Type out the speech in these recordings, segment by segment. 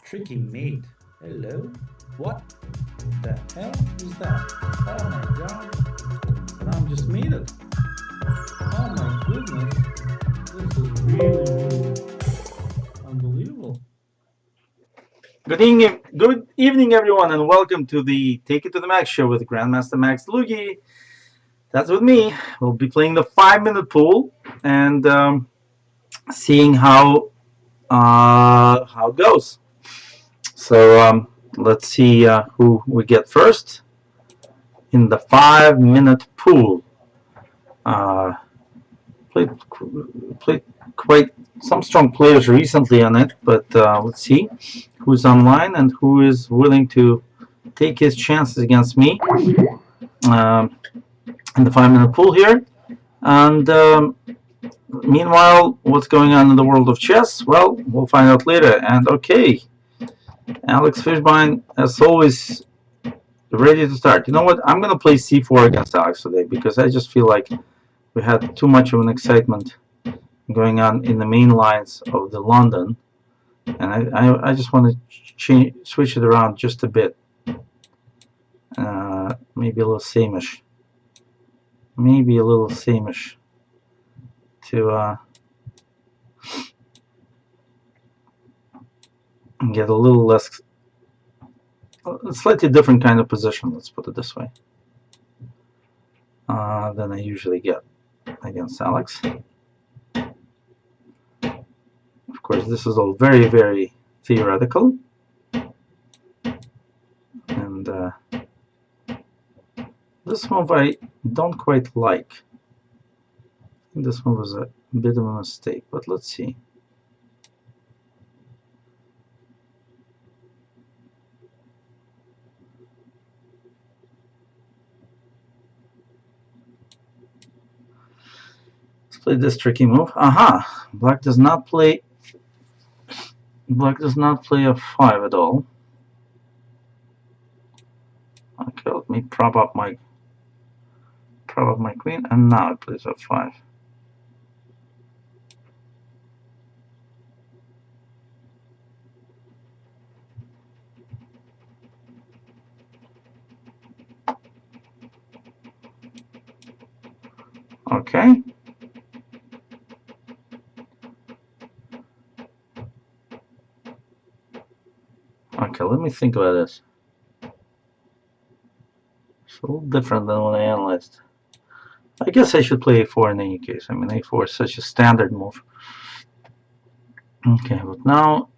Tricky mate. Hello? What the hell is that? Oh my god. And I'm just made it. Oh my goodness. This is really unbelievable. Good evening, everyone, and welcome to the Take It to the Max show with Grandmaster Max Dlugy. That's with me. We'll be playing the 5-minute pool and seeing how it goes. So let's see who we get first in the 5-minute pool. Uh, played played quite some strong players recently on it, but let's see who's online and who is willing to take his chances against me in the 5-minute pool here. And meanwhile, what's going on in the world of chess? Well, we'll find out later. And okay, Alex Fishbein, as always, ready to start. You know what? I'm going to play c4 against Alex today because I just feel like we had too much of an excitement going on in the main lines of the London. And I just want to switch it around just a bit. Maybe a little sameish. Maybe a little sameish to get a little less, a slightly different kind of position, let's put it this way, than I usually get against Alex. Of course, this is all very, very theoretical. And this move I don't quite like. I think this move was a bit of a mistake, but let's see. Let's play this tricky move. Aha! Black does not play a 5 at all. Okay, let me prop up my queen, and now it plays f5. Okay. Okay, let me think about this. It's a little different than what I analyzed. I guess I should play a4 in any case. I mean, a4 is such a standard move. Okay, but now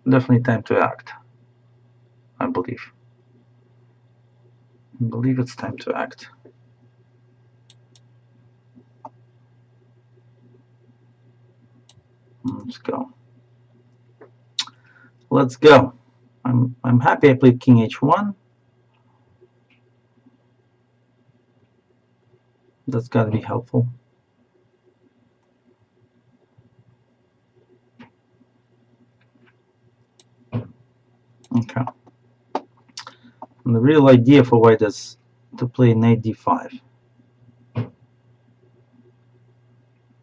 definitely time to act. I believe. It's time to act. Let's go. Let's go. I'm happy I played King H1. That's got to be helpful. Okay. And the real idea for white is to play knight d5.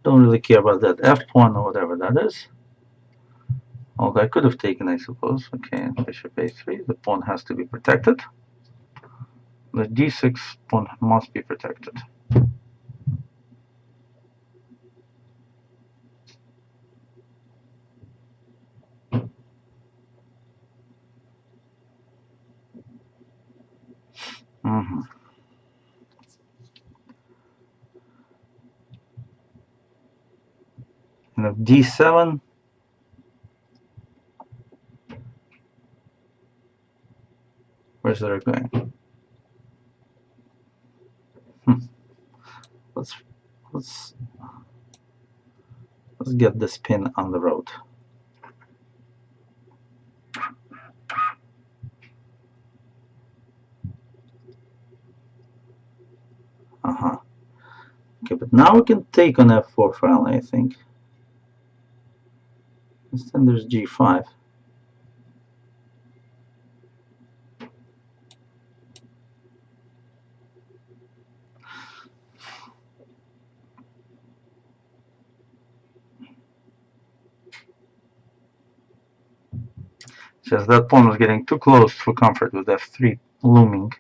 Don't really care about that f pawn or whatever that is. Although I could have taken, I suppose. Okay, bishop a3. The pawn has to be protected. The d6 pawn must be protected. Mm-hmm. And if d7, where's that going? Let's get this pin on the road. Okay, but now we can take on f4 finally, I think. Instead there's g5. Just that pawn was getting too close for comfort with f3 looming.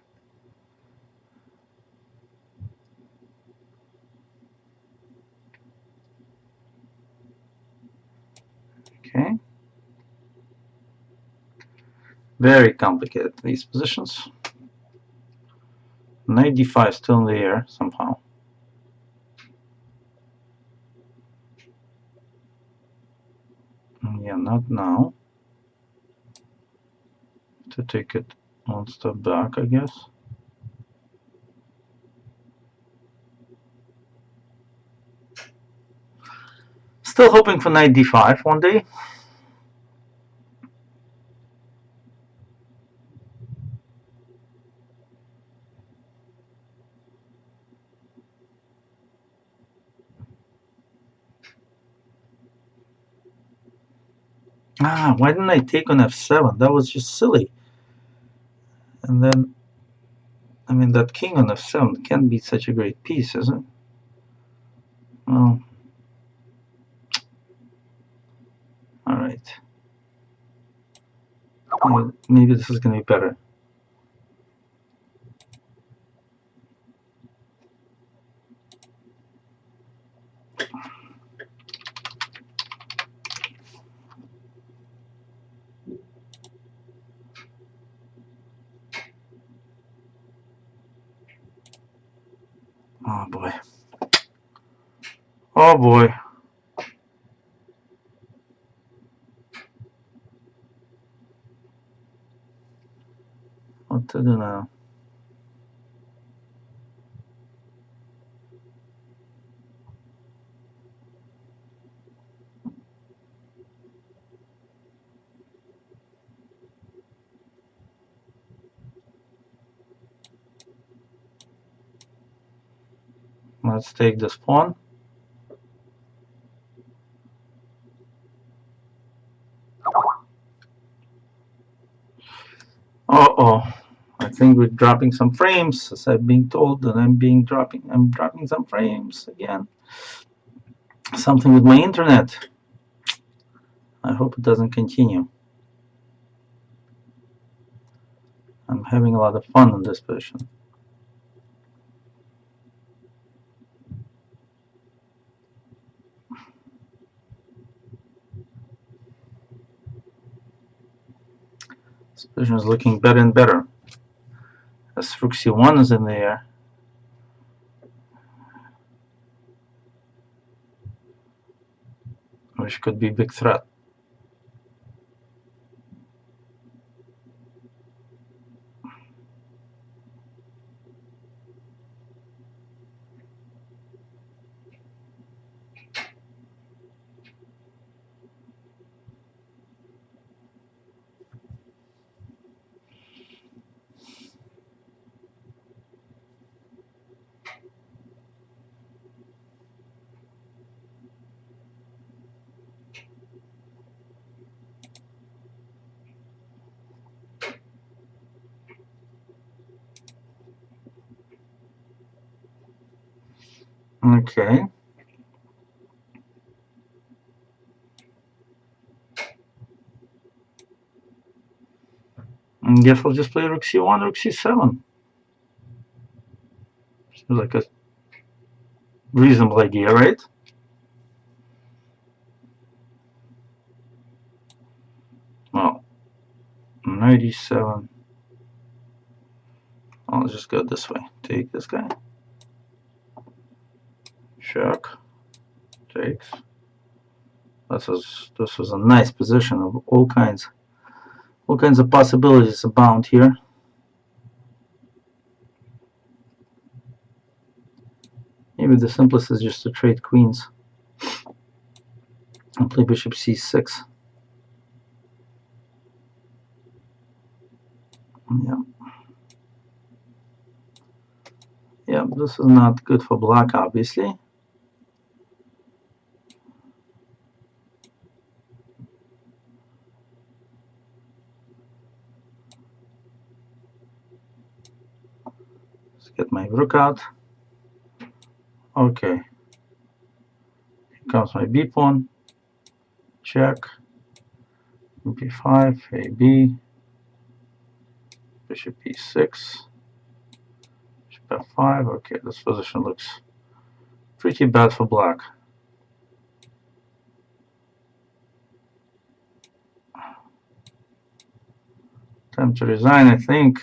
Okay. Very complicated, these positions. Knight d5 still in the air somehow. Yeah, not now. To take it one step back, I guess. Still hoping for knight d5 one day. Ah, why didn't I take on f7? That was just silly. And then, I mean, that king on f7 can't be such a great piece, is it? Well, all right. Maybe this is going to be better. Oh boy. Oh boy. What to do now? Let's take this pawn. Uh-oh. I think we're dropping some frames, as I'm being told that I'm dropping some frames again. Something with my internet. I hope it doesn't continue. I'm having a lot of fun in this position. This position is looking better and better. As rook c1 is in the air. Which could be a big threat. Okay. I guess I'll just play rook c1, rook c7. Seems like a reasonable idea, right? Well, 97. I'll just go this way. Take this guy. Check. Takes. This was a nice position of all kinds of possibilities abound here. Maybe the simplest is just to trade queens and play bishop c6. Yeah. Yeah, this is not good for black, obviously. Let's get my rook out. Okay. Here comes my b pawn. Check. b5, ab, bishop e6, bishop f5. Okay, this position looks pretty bad for black. Time to resign, I think.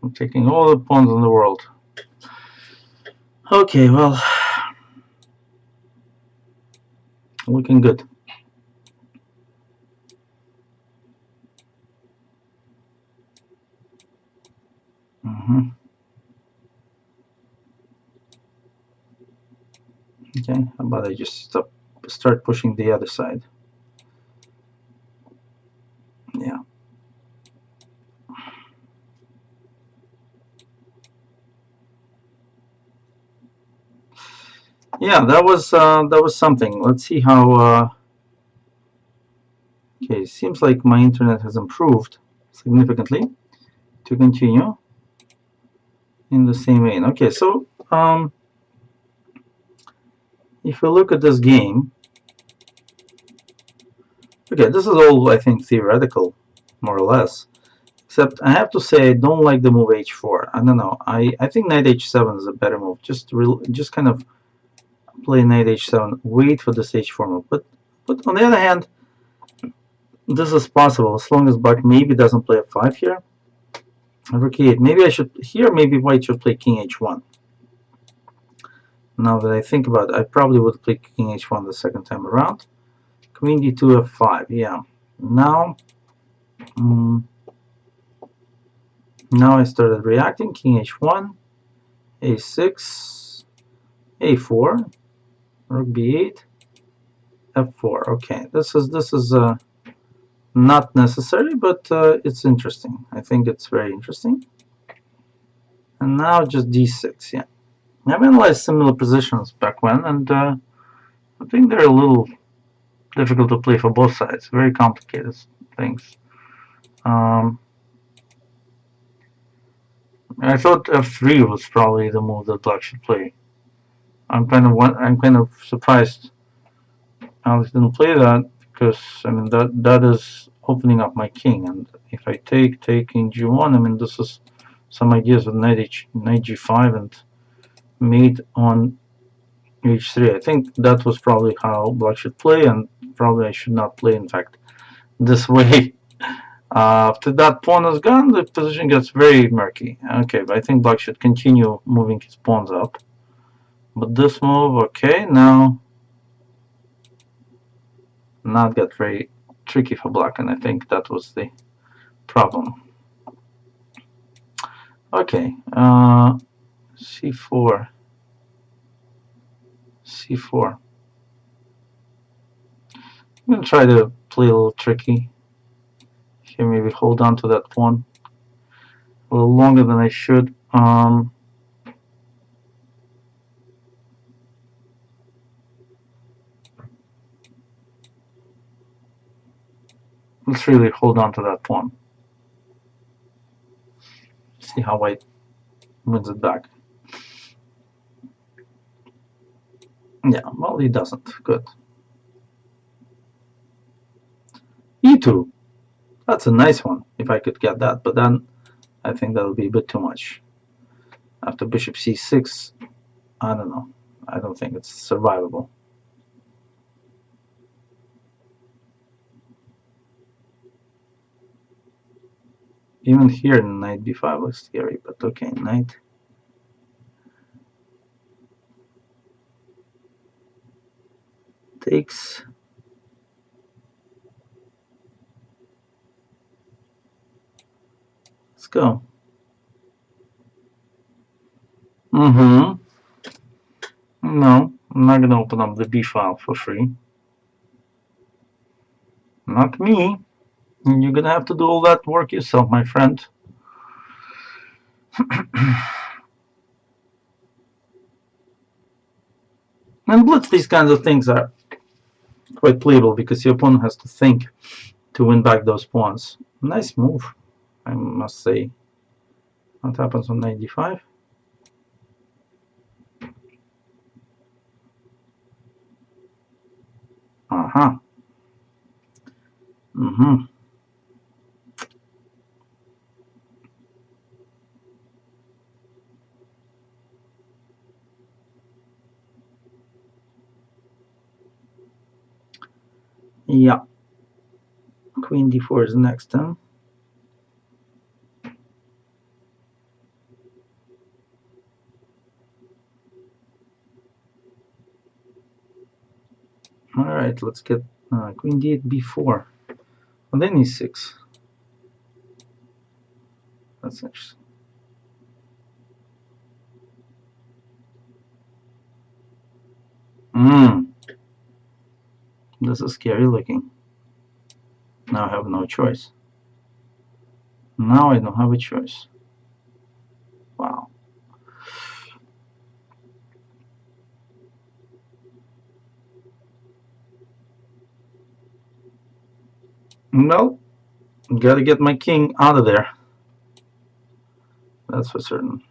I'm taking all the pawns in the world. Okay, well, looking good. Okay, how about I just start pushing the other side? Yeah. Yeah, that was something. Let's see how. Okay, seems like my internet has improved significantly. To continue in the same vein. Okay, so if we look at this game, okay, this is all I think theoretical, more or less. Except I have to say I don't like the move h4. I don't know. I think knight h7 is a better move. Just kind of play knight h7, wait for this h4 move. But on the other hand, this is possible as long as black maybe doesn't play f5 here. Okay, maybe I should here. Maybe white should play king h1. Now that I think about it, I probably would play king h1 the second time around. Queen d2 f5. Yeah. Now, now I started reacting. King h1, a6, a4, rook b8, f4. Okay, this is not necessary, but it's interesting. I think it's very interesting. And now just d6. Yeah, I've analyzed similar positions back when, and I think they're a little difficult to play for both sides. Very complicated things. I thought f3 was probably the move that black should play. I'm kind of surprised Alex didn't play that, because I mean that is opening up my king, and if I take king g1, I mean this is some ideas with knight g5 and mate on h3. I think that was probably how black should play, and probably I should not play, in fact, this way. After that pawn is gone, the position gets very murky. Okay, but I think black should continue moving his pawns up. But this move, okay, now it got very tricky for black, and I think that was the problem. Okay, c4, c4. I'm gonna try to play a little tricky here. Maybe hold on to that pawn a little longer than I should. Let's really hold on to that pawn. See how white wins it back. Yeah, well, he doesn't. Good. e2. That's a nice one, if I could get that, but then I think that'll be a bit too much. After bishop c6, I don't know. I don't think it's survivable. Even here, knight b5 looks scary, but okay, knight. Takes. Let's go. No, I'm not going to open up the b file for free. Not me. You're going to have to do all that work yourself, my friend. And blitz, these kinds of things are quite playable because your opponent has to think to win back those pawns. Nice move, I must say. What happens on knight d5? Mm-hmm. Yeah. Queen d4 is next, huh? Alright, let's get queen d8 b4. And then e6. That's interesting. This is scary looking. Now I have no choice. Now I don't have a choice. Wow. No, gotta get my king out of there. That's for certain.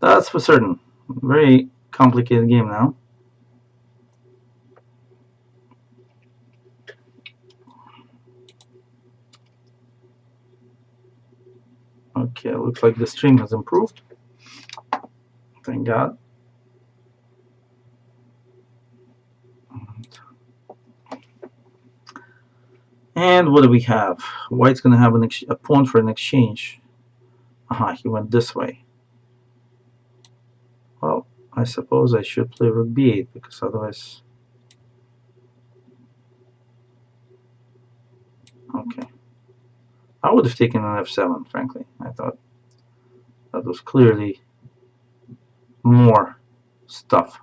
That's for certain. Very complicated game now. Okay, looks like the stream has improved. Thank God. And what do we have? White's gonna have a pawn for an exchange. Aha, he went this way. Well, I suppose I should play rook b8 because otherwise... Okay. I would have taken an f7, frankly. I thought that was clearly more stuff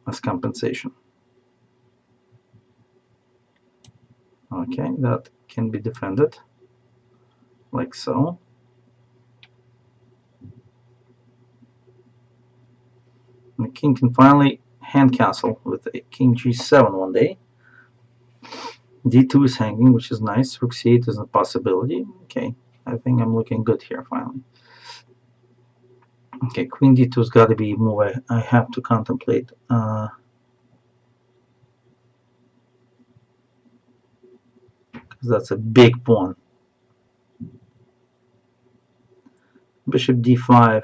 as compensation. Okay, that can be defended like so. And the king can finally hand castle with a king g7 one day. d2 is hanging, which is nice. Rook c8 is a possibility. Okay, I think I'm looking good here finally. Okay, queen d2's got to be a move I have to contemplate. Because that's a big pawn. Bishop d5.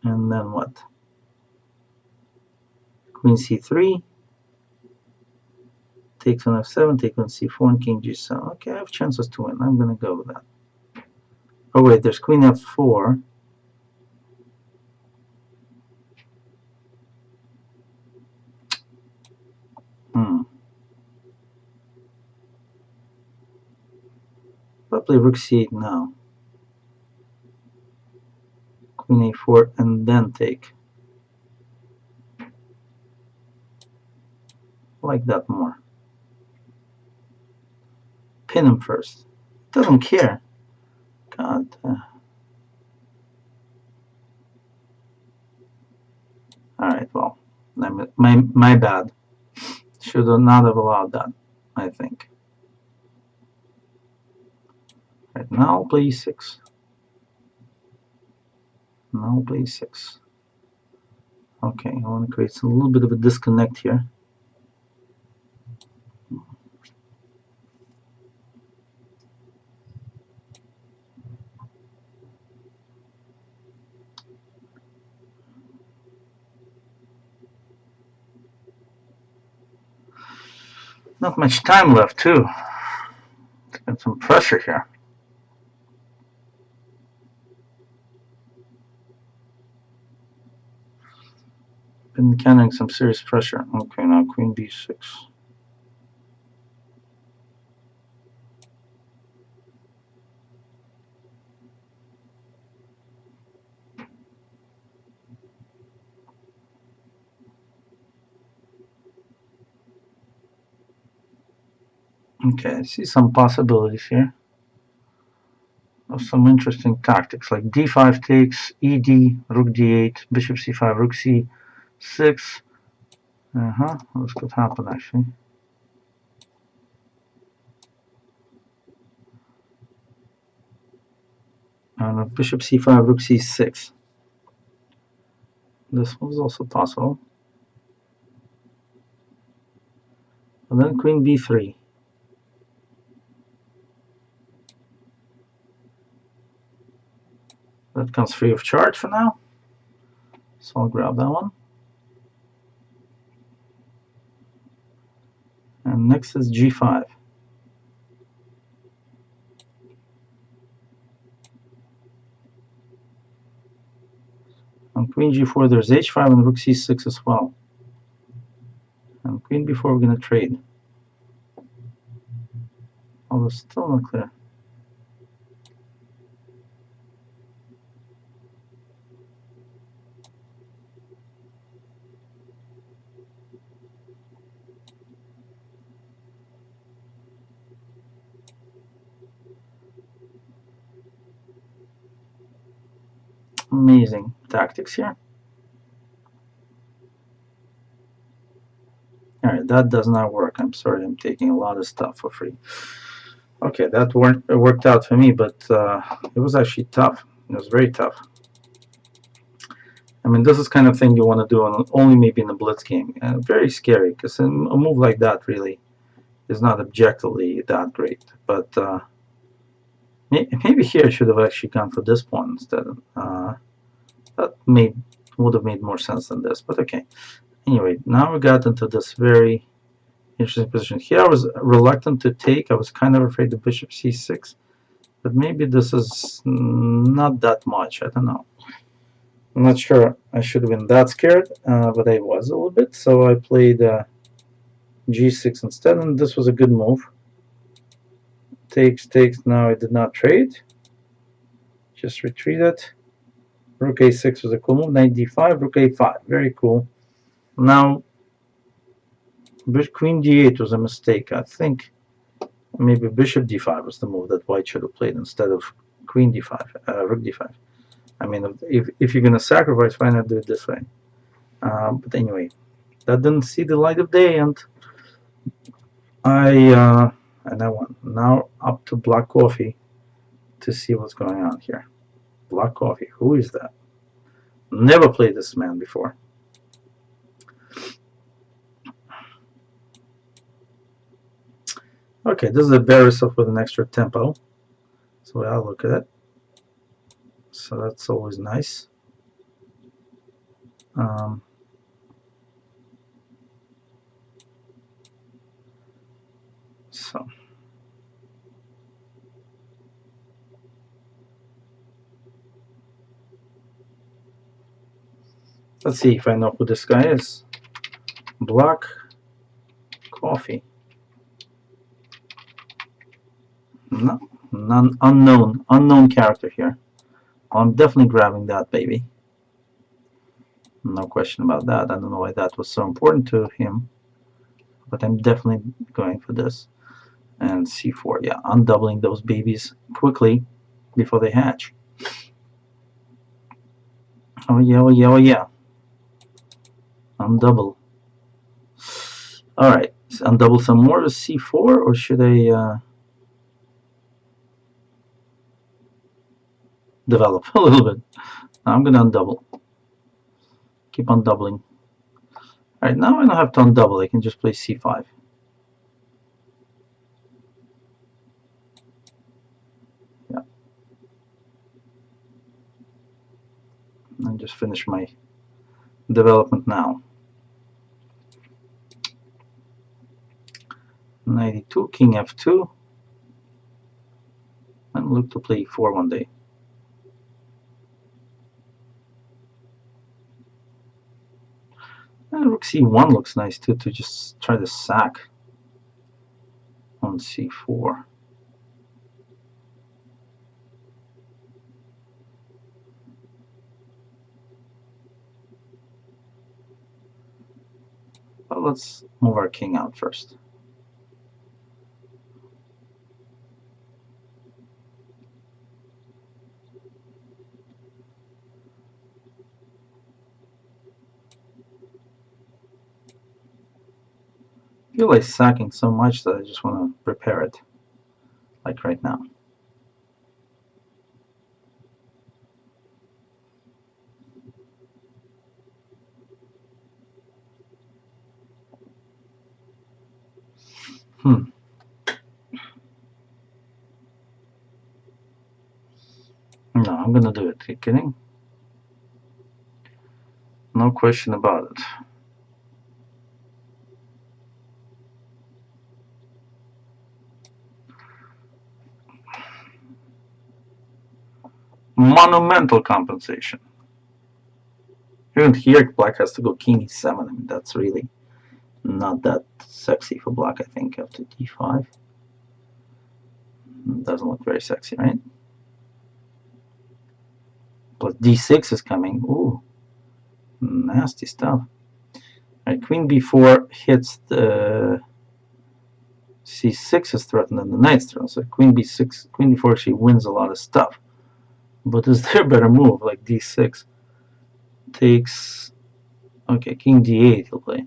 And then what? Queen c3. Takes on f7, take on c4, and king g7. Okay, I have chances to win. I'm going to go with that. Oh wait, there's queen f4. I'll play rook c8 now. Queen a4 and then take. I like that more. Pin him first. Doesn't care. God. Alright, well, my bad. Should not have allowed that, I think. Right, now I'll play e6. Now I'll play e6. Okay, I want to create a little bit of a disconnect here. Not much time left, too. Got some pressure here. Been encountering some serious pressure. Okay, now queen b6. Okay, I see some possibilities here of some interesting tactics, like d5 takes, ed, rook d8, bishop c5, rook c6. This could happen actually. Bishop c5, rook c6. This was also possible. And then queen b3. That comes free of charge for now. So I'll grab that one. And next is g5. On queen g4, there's h5 and rook c6 as well. And queen b4, we're going to trade. Although still not clear. Amazing tactics here. Alright, that does not work. I'm sorry, I'm taking a lot of stuff for free. Okay, that worked out for me, but it was actually tough. It was very tough. I mean, this is kind of thing you want to do on, only maybe in a blitz game. Very scary, because a move like that really is not objectively that great. But maybe here I should have actually gone for this pawn instead. That would have made more sense than this, but okay. Anyway, now we got into this very interesting position. Here I was reluctant to take. I was kind of afraid of bishop c6, but maybe this is not that much. I don't know. I'm not sure I should have been that scared, but I was a little bit. So I played g6 instead, and this was a good move. Takes. Now I did not trade. Just retreated. Rook a6 was a cool move. Knight d5, rook a5. Very cool. Now, queen d8 was a mistake. I think maybe bishop d5 was the move that white should have played instead of queen d5, rook d5. I mean, if you're going to sacrifice, why not do it this way? But anyway, that didn't see the light of day, and I won. Now up to black coffee to see what's going on here. Black coffee, who is that? Never played this man before. Okay, this is a Beresov with an extra tempo. So I'll look at it. So that's always nice. So let's see if I know who this guy is. Black coffee. No, unknown character here. I'm definitely grabbing that baby. No question about that. I don't know why that was so important to him, but I'm definitely going for this. And c4, yeah, undoubling those babies quickly before they hatch. Oh yeah. Undouble. Alright, undouble some more to c4, or should I develop a little bit? I'm gonna undouble. Keep on doubling. Alright, now I don't have to undouble, I can just play c5. Yeah. And just finish my development now. 92, king f2. And look to play e4 one day. And rook c1 looks nice too, to just try to sack on c4. But let's move our king out first. I feel like sacking so much that I just want to prepare it, like right now. No, I'm gonna do it. Are you kidding? No question about it. Monumental compensation. Even here, black has to go king e7. I mean, that's really not that sexy for black, I think, after d5. It doesn't look very sexy, right? Plus d6 is coming. Ooh, nasty stuff. Right, queen b4 hits the c6 is threatened and the knight's threatened. So queen b6, queen d4 actually wins a lot of stuff. But is there a better move like d6? Takes. Okay, king d8 he'll play.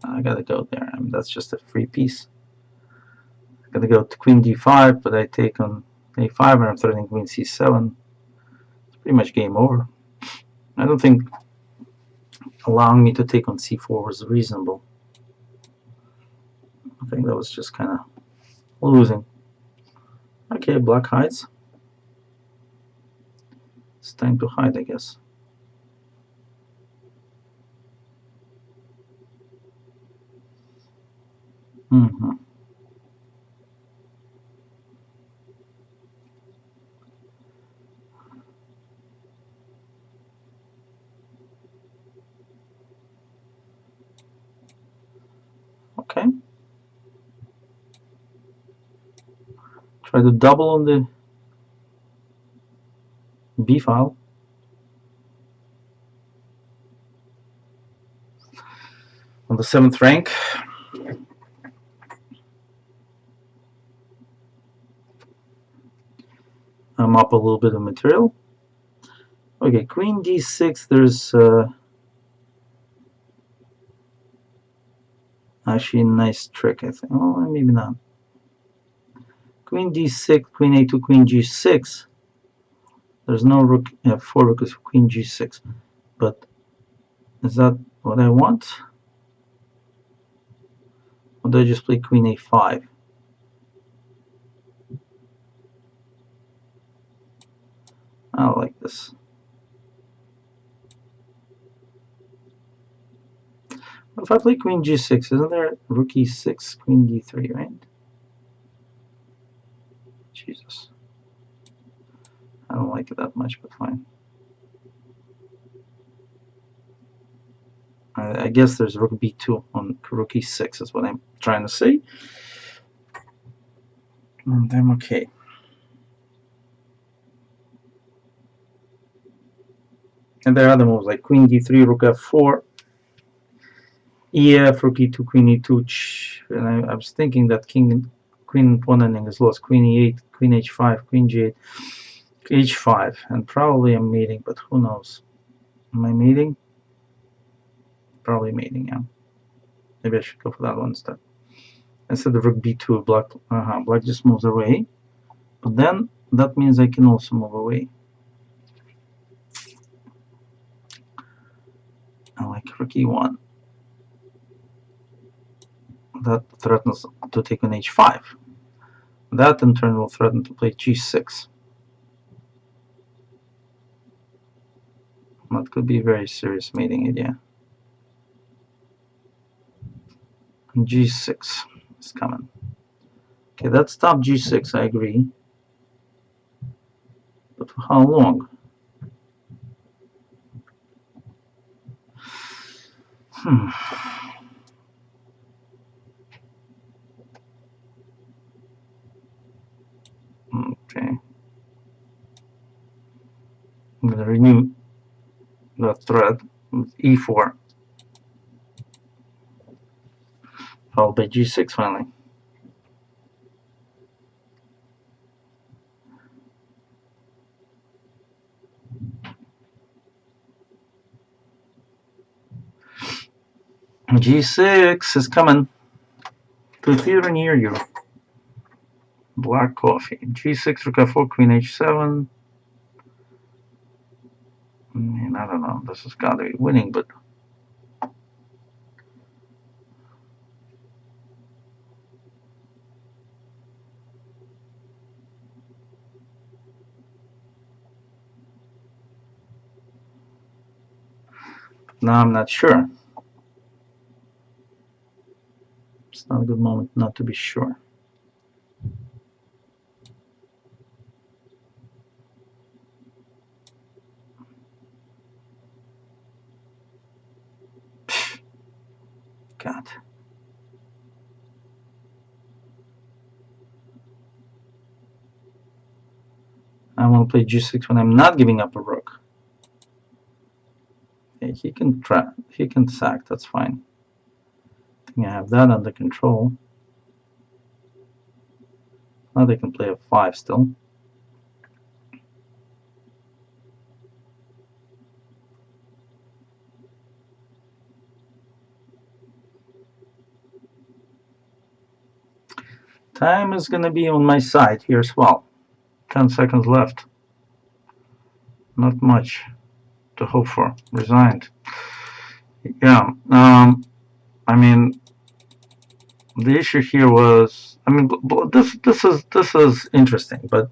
I gotta go there. I mean, that's just a free piece. I gotta go to queen d5, but I take on a5 and I'm threatening queen c7. It's pretty much game over. I don't think allowing me to take on c4 was reasonable. I think that was just kind of losing. Okay, black hides. It's time to hide, I guess. Mm-hmm. Okay. Try to double on the B file. On the 7th rank. I'm up a little bit of material. Okay, queen d6, there's actually a nice trick, I think. Oh, maybe not. Queen d6, queen a2, queen g6. There's no rook f4 because of queen g6. But is that what I want? Or do I just play queen a5? I like this. If I play queen g6, isn't there rook e6, queen d3, right? Jesus. I don't like it that much, but fine. I guess there's rook b2 on rook e6 is what I'm trying to say. And I'm okay. And there are other moves like queen d3, rook f4, ef, rook e2, queen e2. And I was thinking that queen pawn ending is lost. Queen e8, queen h5, queen g8, h5. And probably I'm mating, but who knows? Am I mating? Probably mating, yeah. Maybe I should go for that one instead. Instead of rook b2, black just moves away. But then that means I can also move away. I like rook e1. That threatens to take on h5. That in turn will threaten to play g6. That could be a very serious mating idea. And g6 is coming. Okay, that's top g6, I agree. But for how long? Okay. I'm going to renew that thread with e4. Followed by g6 finally. G6 is coming to a theater near you. Black coffee. G6, rook f4, queen h7. I mean, I don't know. This has got to be winning, but Now I'm not sure. It's not a good moment not to be sure. God. I want to play g6 when I'm not giving up a rook. Okay, he can sack, that's fine. I think I have that under control. Now they can play f5 still. Time is going to be on my side here as well. 10 seconds left. Not much to hope for. Resigned. Yeah. I mean, the issue here was, I mean, this is interesting, but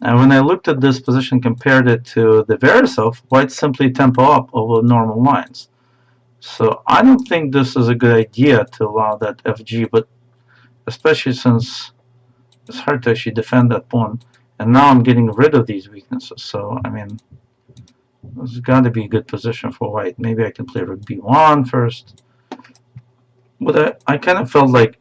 when I looked at this position, compared it to the Verisov, white simply tempo up over normal lines. So I don't think this is a good idea to allow that FG, but especially since it's hard to actually defend that pawn, and now I'm getting rid of these weaknesses. So I mean, this has got to be a good position for white. Maybe I can play rook b1 first, but I kind of felt like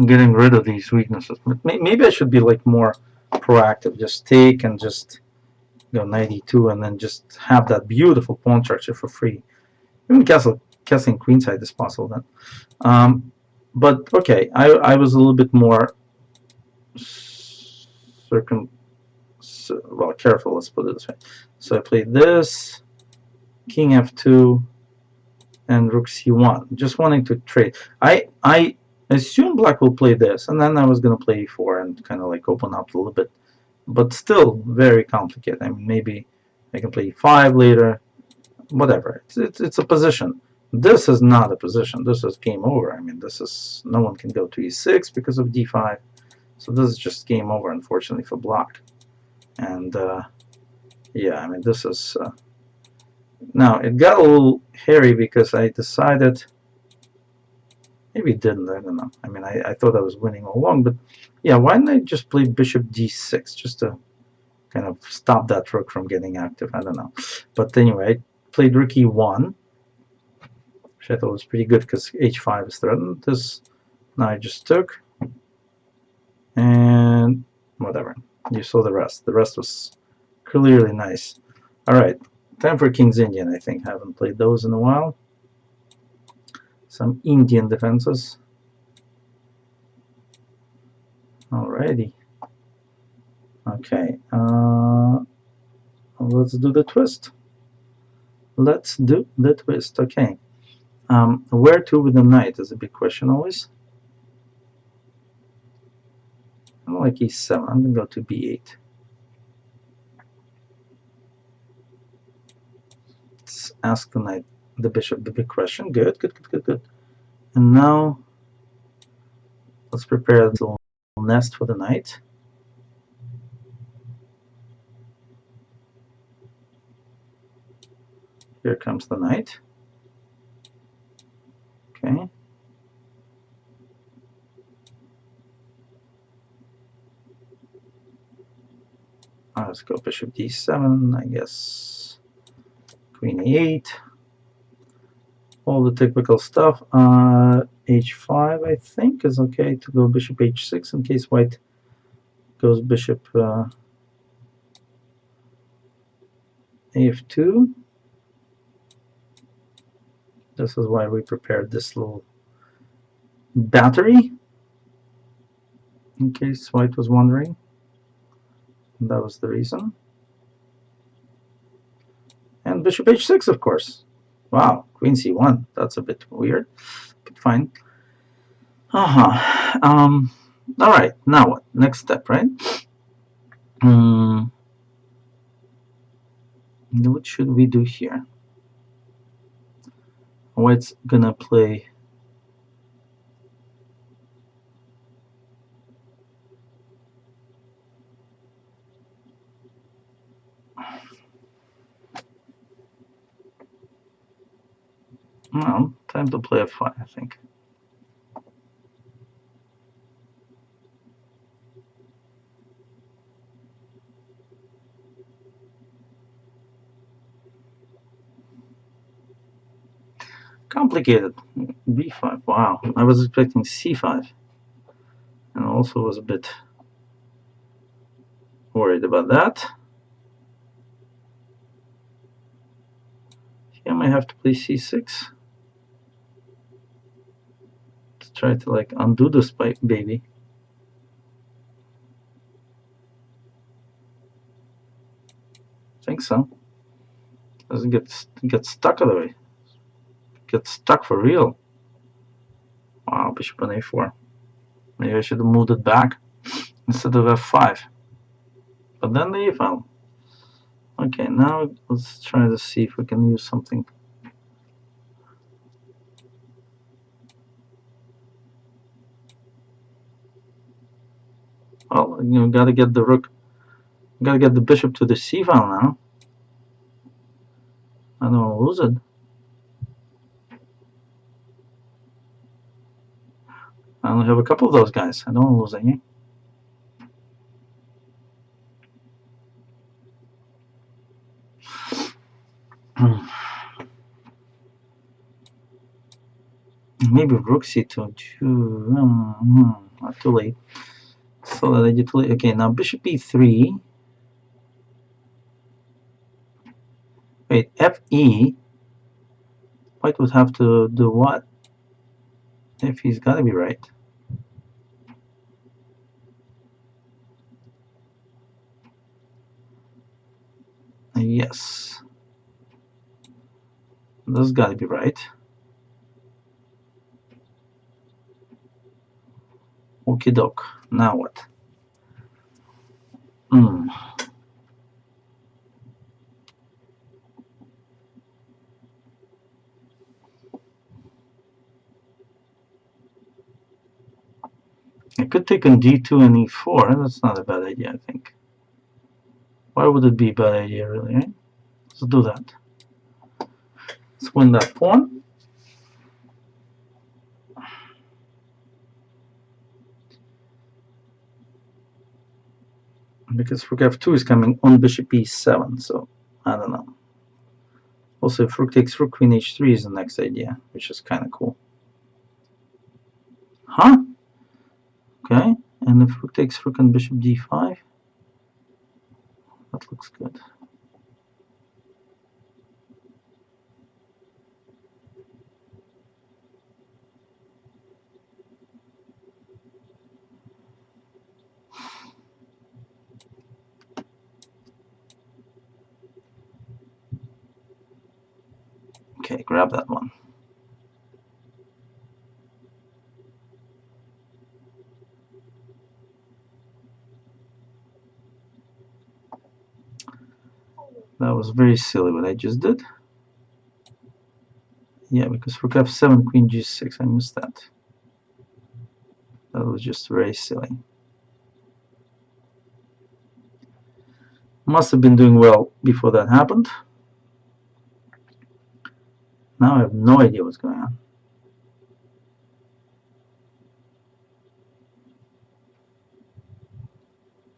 getting rid of these weaknesses. But maybe I should be like more proactive, just take and just go knight e2 and then just have that beautiful pawn structure for free. Even castling queenside is possible then. But okay, I was a little bit more careful, let's put it this way. So I played this, king f2, and rook c1, just wanting to trade. I assume black will play this, and then I was going to play e4 and kind of like open up a little bit, but still very complicated. I mean, maybe I can play e5 later, whatever. It's a position. This is not a position. This is game over. I mean, this is, no one can go to e6 because of d5. So this is just game over, unfortunately, for black. And yeah, I mean, this is now it got a little hairy because I decided, maybe it didn't, I don't know. I mean, I thought I was winning all along, but yeah, why didn't I just play bishop d6 just to kind of stop that rook from getting active? I don't know. But anyway, I played rook e1, which I thought was pretty good because h5 is threatened. This, now I just took, and whatever. You saw the rest. The rest was clearly nice. All right, time for King's Indian, I think. Haven't played those in a while. Some Indian defenses. Alrighty. Okay, let's do the twist. Let's do the twist. Okay. Where to with the knight is a big question always. I don't like e7. I'm going to go to b8. Let's ask the knight, the bishop, the big question. Good, good, good, good, good. And now let's prepare a little nest for the knight. Here comes the knight. Okay. Let's go bishop d7, I guess. Queen e8. All the typical stuff. h5, I think, is okay to go bishop h6 in case white goes bishop af2. This is why we prepared this little battery, in case white was wondering. And that was the reason. And bishop h6, of course. Wow, queen c1. That's a bit weird, but fine. All right, now what? Next step, right? What should we do here? White's gonna play Well, time to play f5, I think. Complicated. b5. Wow, I was expecting c5, and also was a bit worried about that. Here I might have to play c6 to try to like undo this baby. I think so. Doesn't get stuck other way. Get stuck for real. Wow, bishop on a4. Maybe I should have moved it back instead of f5. But then the e file. Okay, now let's try to see if we can use something. Well, you gotta get the rook, gotta get the bishop to the c file now. I don't want to lose it. I only have a couple of those guys. I don't want to lose any. Maybe rook c2. Not too late. So that I did too late. Okay, now bishop e3. Wait, fe. White would have to do what? If he's got to be right. Yes. This got to be right. Okie doke. Now what? I could take on d2 and e4. That's not a bad idea, I think. Why would it be a bad idea, really, right? Let's do that. Let's win that pawn. Because rook f2 is coming on bishop e7, so I don't know. Also, if rook takes rook, queen h3 is the next idea, which is kind of cool. Huh? Okay, and if rook takes rook on bishop d5, that looks good. Okay, grab that one. That was very silly what I just did. Yeah, because rook f7, queen g6, I missed that. That was just very silly. Must have been doing well before that happened. Now I have no idea what's going on.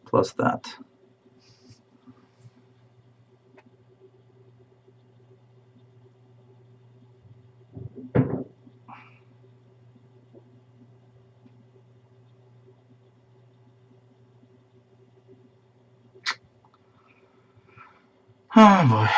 Plus that. Oh boy.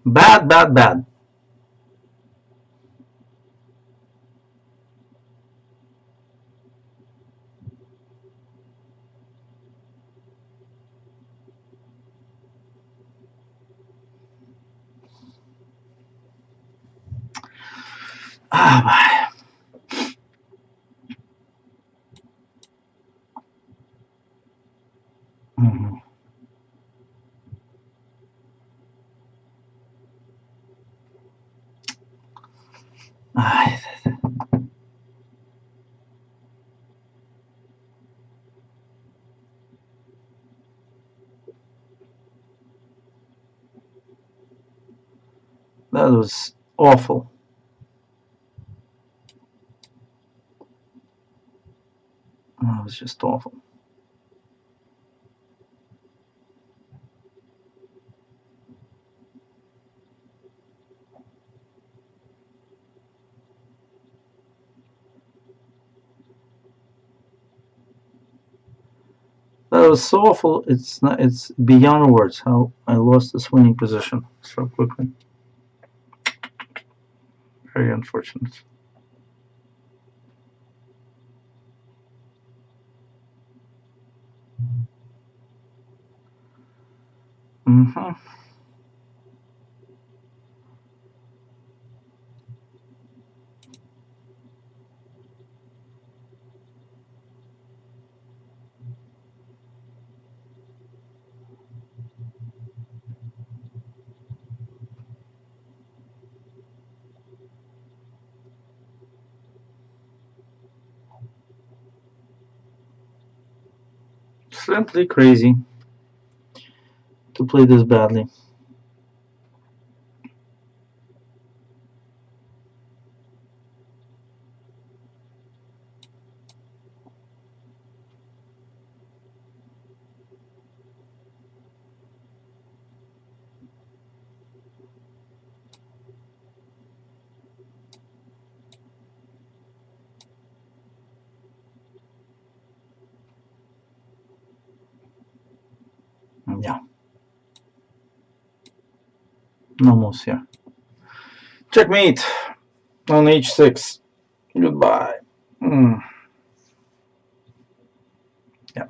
Bad, bad, bad. Ah, That was awful. That was just awful. That was so awful. It's not. It's beyond words how I lost this winning position so quickly. Very unfortunate. Mm-hmm. Simply crazy to play this badly. Yeah. No moves here. Checkmate on h6. Goodbye. Mm. Yeah.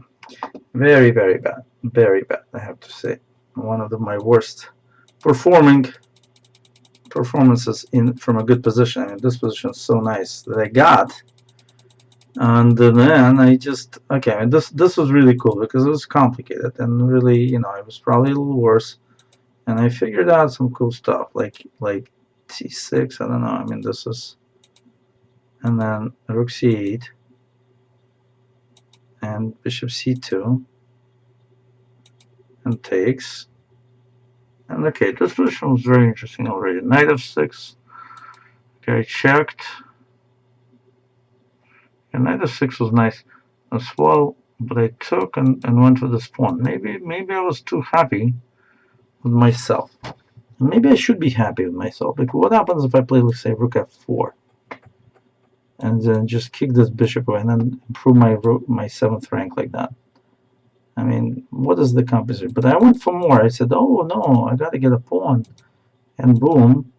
Very, very bad. Very bad, I have to say. One of my worst performances in from a good position. I mean, this position is so nice that I got. And then I just okay. This was really cool because it was complicated and really, you know, it was probably a little worse. And I figured out some cool stuff like c6. I don't know. I mean, this is, and then rook c8 and bishop c2 and takes. And okay, this position was very interesting already. Knight f6. Okay, I checked. And knight f6 was nice as well, but I took and went for this pawn. Maybe I was too happy with myself. Maybe I should be happy with myself. Like, what happens if I play, let's say, rook f4, and then just kick this bishop away and then improve my seventh rank like that? I mean, what is the composition? But I went for more. I said, oh no, I got to get a pawn, and boom,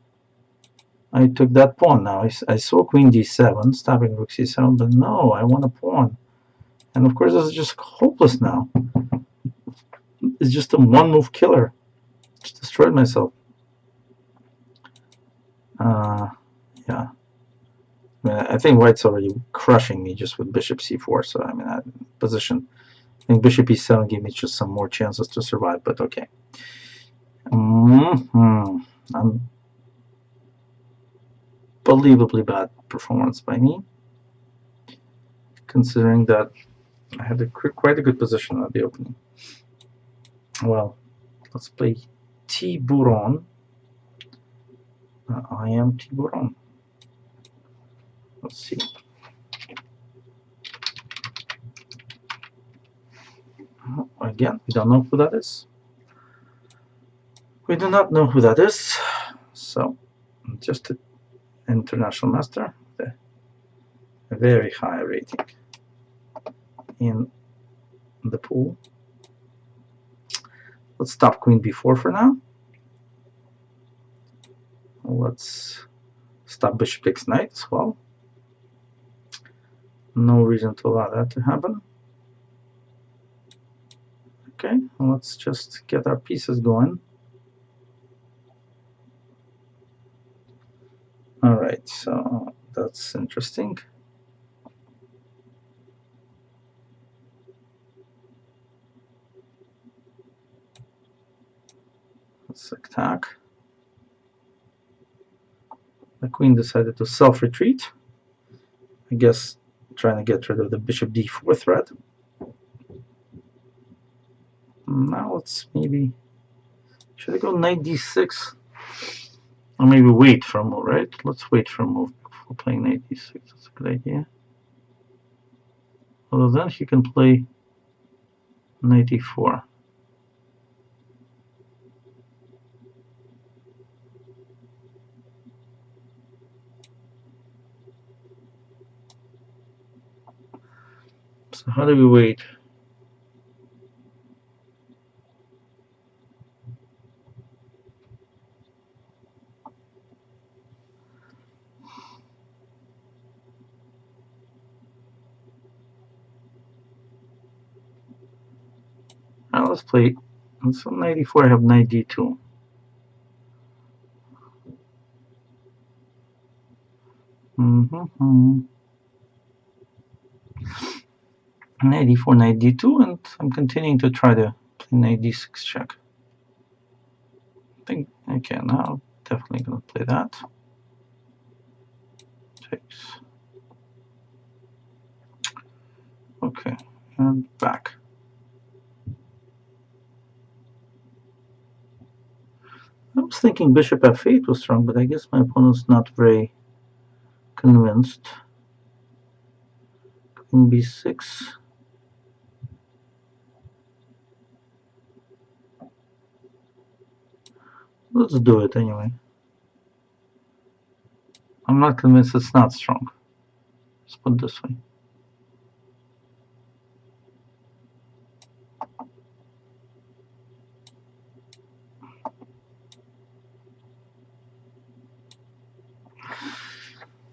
I took that pawn. Now I saw queen d7, stopping rook c7, but no, I want a pawn, and of course this is just hopeless now. It's just a one-move killer. Just destroyed myself. Yeah. I think white's already crushing me just with bishop c4. So I mean, that position. I think bishop e7 gave me just some more chances to survive. But okay. Unbelievably bad performance by me, considering that I had quite a good position at the opening. Well, let's play Tiburon. I am Tiburon. Let's see. Again, we don't know who that is. We do not know who that is. So, just an international master with a very high rating in the pool. Let's stop queen b4 for now. Let's stop bishop takes knight as well. No reason to allow that to happen. Okay, let's just get our pieces going. Alright, so that's interesting. Let's attack. The queen decided to self-retreat. I guess trying to get rid of the bishop d4 threat. Now let's maybe, should I go knight d6? Or maybe wait for a move, right? Let's wait for a move before playing knight e6. That's a good idea. Although then he can play knight e4. So how do we wait? Let's play. So knight e4, I have knight d2. Knight e4, knight d2, and I'm continuing to try to play knight d6 check. I think, okay, now definitely going to play that. Takes. Okay, and back. I was thinking bishop f8 was strong, but I guess my opponent's not very convinced. Queen b6. Let's do it anyway. I'm not convinced it's not strong. Let's put it this way.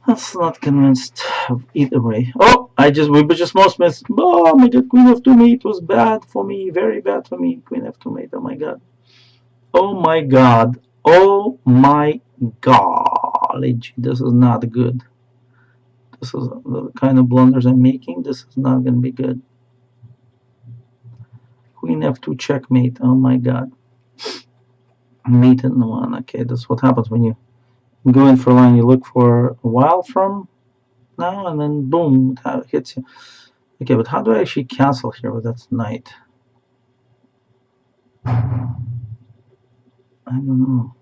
That's not convinced of either way. Oh, we just most missed. Oh my god, queen f2 mate was bad for me, very bad for me. Queen f2 mate, oh my god. Oh my god. Oh my god. This is not good. This is the kind of blunders I'm making. This is not going to be good. Queen f2 checkmate. Oh my god. Mate in the one. Okay, that's what happens when you go in for a line. You look for a while from now, and then boom, it hits you. Okay, but how do I actually cancel here with that knight? I don't know.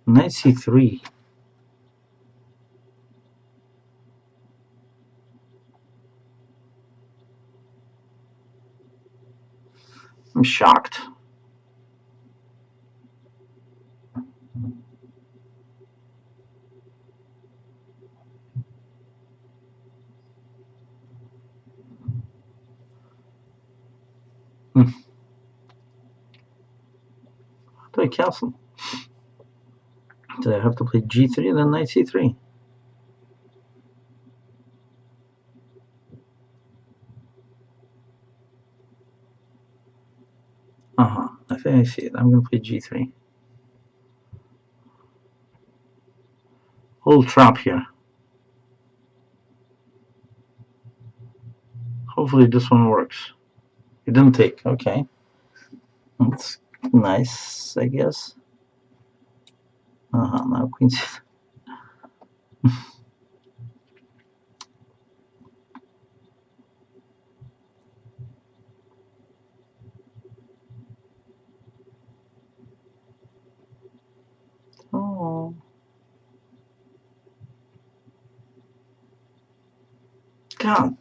Knight c3. I'm shocked. How do I cancel? Do I have to play g3 and then knight c3? I think I see it. I'm going to play g3. Little trap here. Hopefully this one works. It didn't take. Okay. That's nice, I guess. Now queen c3. Oh. God.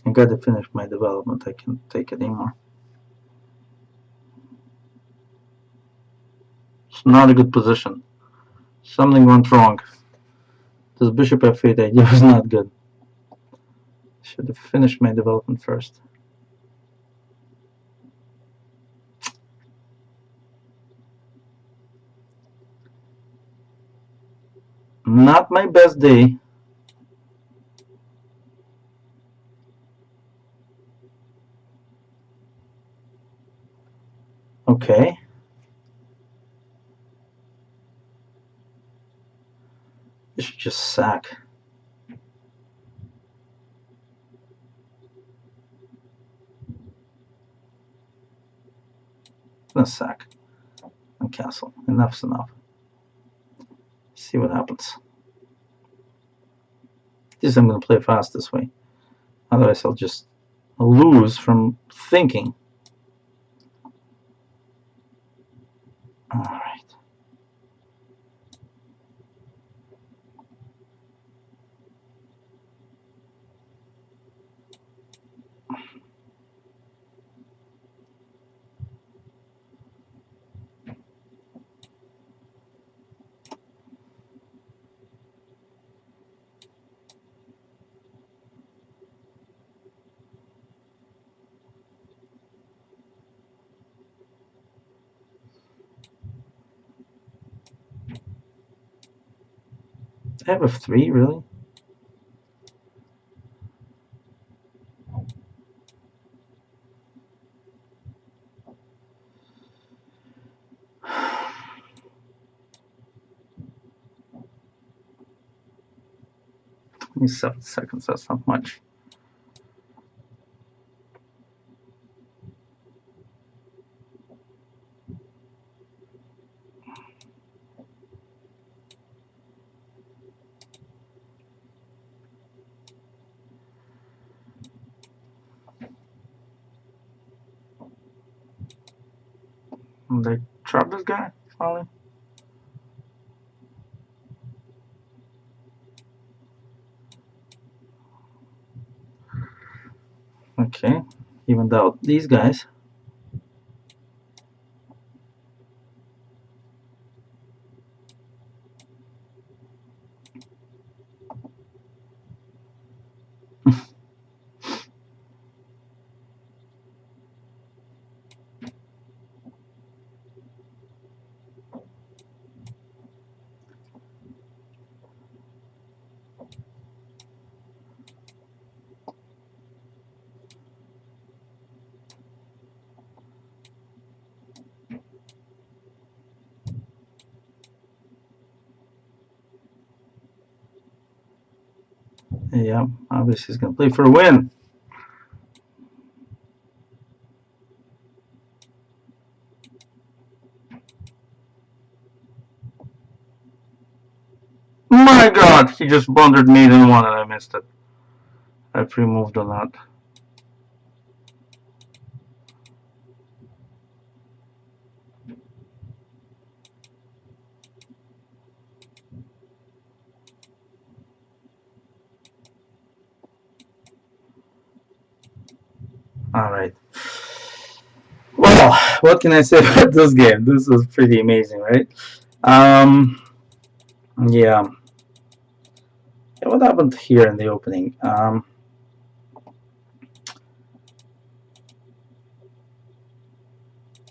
I got to finish my development. I can't take it anymore. It's not a good position. Something went wrong. This bishop f8 idea was not good. Should have finished my development first. Not my best day. Okay. I should just sack. gonna sack and castle. Enough's enough. See what happens. This I'm gonna play fast this way. Otherwise I'll just lose from thinking. Alright. I have f3, really? Only 7 seconds, that's not much. They trap this guy, finally. Okay, evened out these guys. Yeah, obviously he's gonna play for a win. My god, he just blundered mate in one and I missed it. I pre-moved on that. Alright. Well, what can I say about this game? This was pretty amazing, right? Yeah. What happened here in the opening?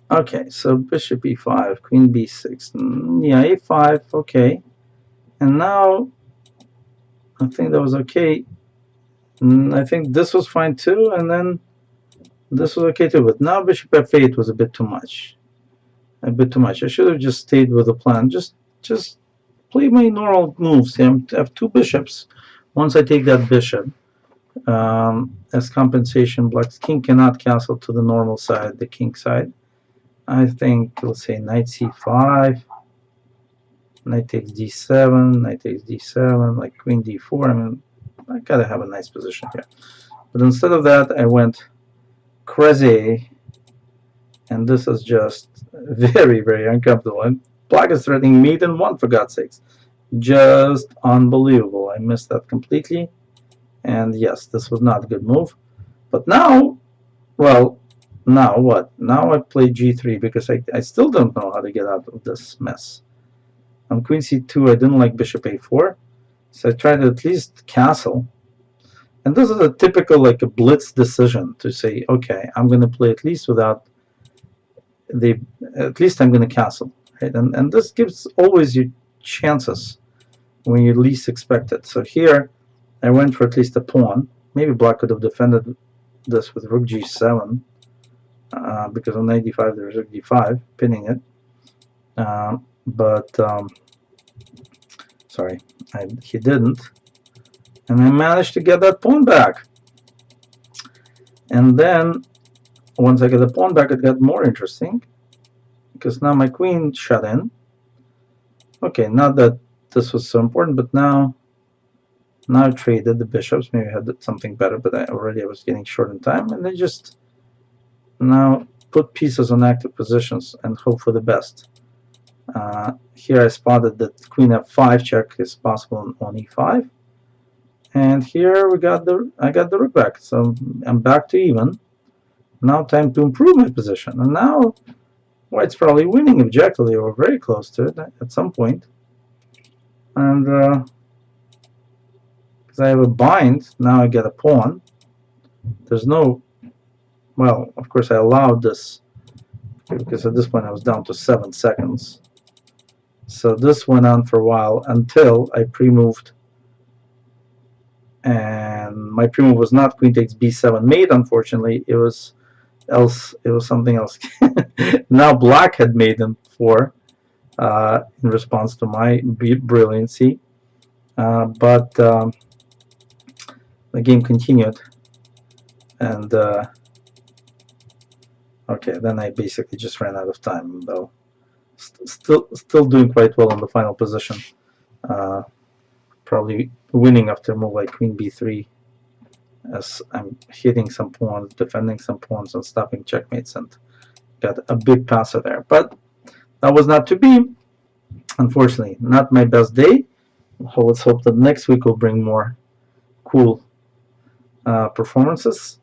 Okay, so bishop e5, queen b6. Yeah, a5, okay. And now, I think that was okay. I think this was fine too, and then this was okay too. But now bishop f8 was a bit too much. A bit too much. I should have just stayed with the plan. Just play my normal moves. I have two bishops. Once I take that bishop, as compensation, black's king cannot castle to the normal side, the king side. I think, let's say, knight c5, knight takes d7, knight takes d7, like queen d4. I mean, I gotta have a nice position here. But instead of that, I went crazy, and this is just very, very uncomfortable. And black is threatening mate in one, for God's sakes. Just unbelievable. I missed that completely. And yes, this was not a good move. But now, well, now what? Now I play g3 because I still don't know how to get out of this mess. On queen c2, I didn't like bishop a4. So I tried to at least castle. And this is a typical, like a blitz decision to say, okay, I'm going to play at least without the, at least I'm going to castle. Right? And this gives always you chances when you least expect it. So here, I went for at least a pawn. Maybe black could have defended this with rook g7, because on knight d5 there's rook d5, pinning it. Sorry, he didn't. And I managed to get that pawn back. And then, once I get the pawn back, it got more interesting. because now my queen shut in. Okay, not that this was so important, but now I traded the bishops. Maybe I had something better, but I was getting short in time, and I just now put pieces on active positions and hope for the best. Here I spotted that queen f5 check is possible on e5, and here I got the rook back, so I'm back to even. Now time to improve my position, and now white's probably winning objectively or very close to it at some point. And because I have a bind, now I get a pawn. There's no, well, of course I allowed this because at this point I was down to 7 seconds. So this went on for a while until I pre-moved, and my pre-move was not queen takes b7 mate, unfortunately. It was something else. Now black had made them 4 in response to my brilliancy, but the game continued, and okay, then I basically just ran out of time, though still doing quite well in the final position. Probably winning after a move like queen b3, as I'm hitting some pawns, defending some pawns, and stopping checkmates, and got a big passer there. But that was not to be. Unfortunately, not my best day. Let's hope that next week will bring more cool performances.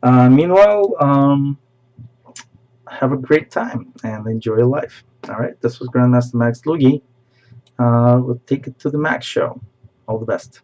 Meanwhile, have a great time and enjoy your life. All right, this was Grandmaster Max Dlugy. We'll take it to the Max show. All the best.